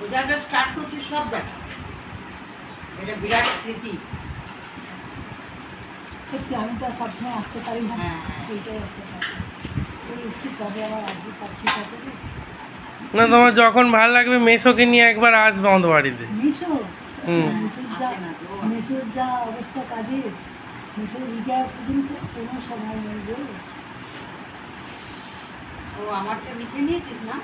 ওজাটা start করছি সব দেখা, এটা বিরাট স্মৃতি। সত্যি আমি তো আর সবসময় আসতে পারি না, হ্যাঁ। এইটাই একটা কথা। ওই এসছি তবে আমার আজকে পাচ্ছি কত না, তোমার যখন ভালো লাগবে মেসোকে নিয়ে একবার আসবে আমাদের বাড়িতে। মিশো। হুম। মিশোর যা অবস্থা কাজের, মিশোর রিটায়ার পর্যন্ত কোনো সময় নেই গো। ও আমারটা লিখে নিয়েছিস না?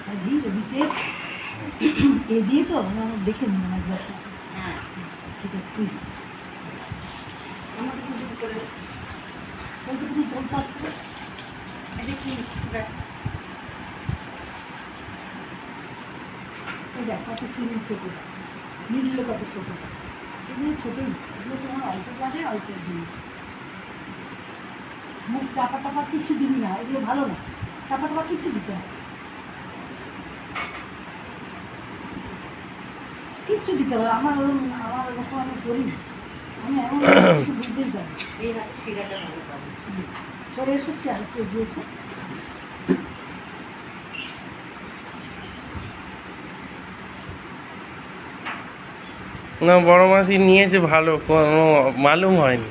আর দিই অভিষেক এ দিয়ে তো আমার দেখে নিন আমার ব্যবসা। হ্যাঁ, ঠিক আছে প্লিজ। আমাকে কিছু করে বলতে কিছু বলতে আসতে এটা কি দেখ, এই দেখ কত সিলিং ছোটো, নিডলো কত ছোটো, এগুলো ছোটোই, এগুলো তোমার অল্প কাজে অল্প জিনিস। মুখ চাপা টাপা কিচ্ছু দিবি না, এগুলো ভালো না, চাপা টাপা কিচ্ছু দিতে হবে, কিচ্ছু দিতে হবে। আমার ওরকম আমি করি না, আমি এমন কিছু বুঝতেই পারি। এই হাতে শিরাটা ভালো পাবো। সরে এসো কি আর একটু এগিয়ে এসো। না, বড় মাসি নিয়েছে ভালো, কোনো মালুম হয়নি,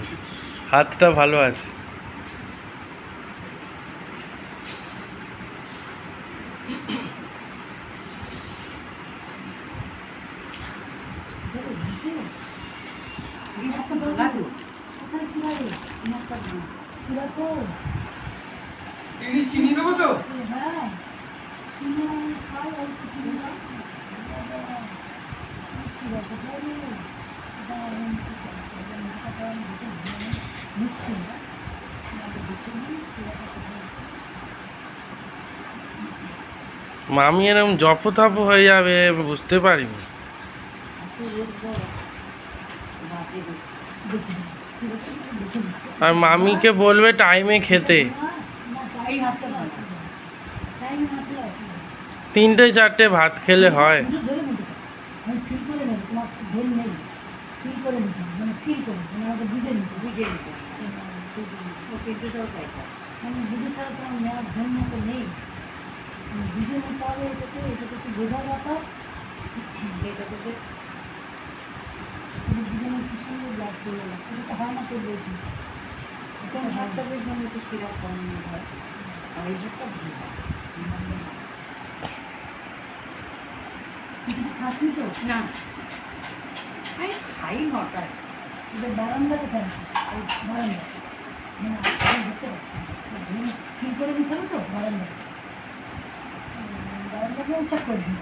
হাতটা ভালো আছে। এই হাতটা ভালো লাগলো। কোথায় শিরাবে? শিরা তো চিনি দেবো তো? হ্যাঁ, চিনি আমি খাই, অল্প চিনি খাই। শিরা কোথায় রে? এটা আমি নিচ্ছি না, দেখে নিই শিরাটা কোথায়। মামি এরকম জপথপ হয়ে যাবে বুঝতে পারিনি। এত রোদ বড়, বাপরে বাপ। দেখে নিই শিরাটা দেখে নিচ্ছি। আর মামিকে বলবে টাইমে খেতে। এই হাতটা ভালো। টাইম হাতে আছে। 3টে 4টে ভাত খেলে হয়। ধরে নিতে পারো, আমি ফিল করে নেব, তোমার ধরে নেই, ফিল করে নিতে হবে, মানে ফিল করে মানে আমাকে বুঝে নিতে হবে। বুঝে নিতে হবে। ও পেটেটাও তাই করে। মানে বুঝে ছাড়া তোমার নেওয়ার ধন্য তো নেই, বুঝে নিতে হবে। এটা তো বোঝা ব্যাপার। এটা থেকে তুমি বুঝে নিতে সুন্দর ব্লাড করে গেল, এটা তো হয় না তো বলছিস। এটা হাতটা দেখবেন একটু শিরা কম হয়, আর এই হাতটা ভালো হয়। কিছু খাসনি তো? না, আমি খাই নটায়। এটা বারান্দাতে খাচ্ছি, ওই বারান্দা, মানে আমি দেখতে পাচ্ছি ফিল করে নিতে হবে তো বারান্দা, বারান্দাকে চেক করে দিই।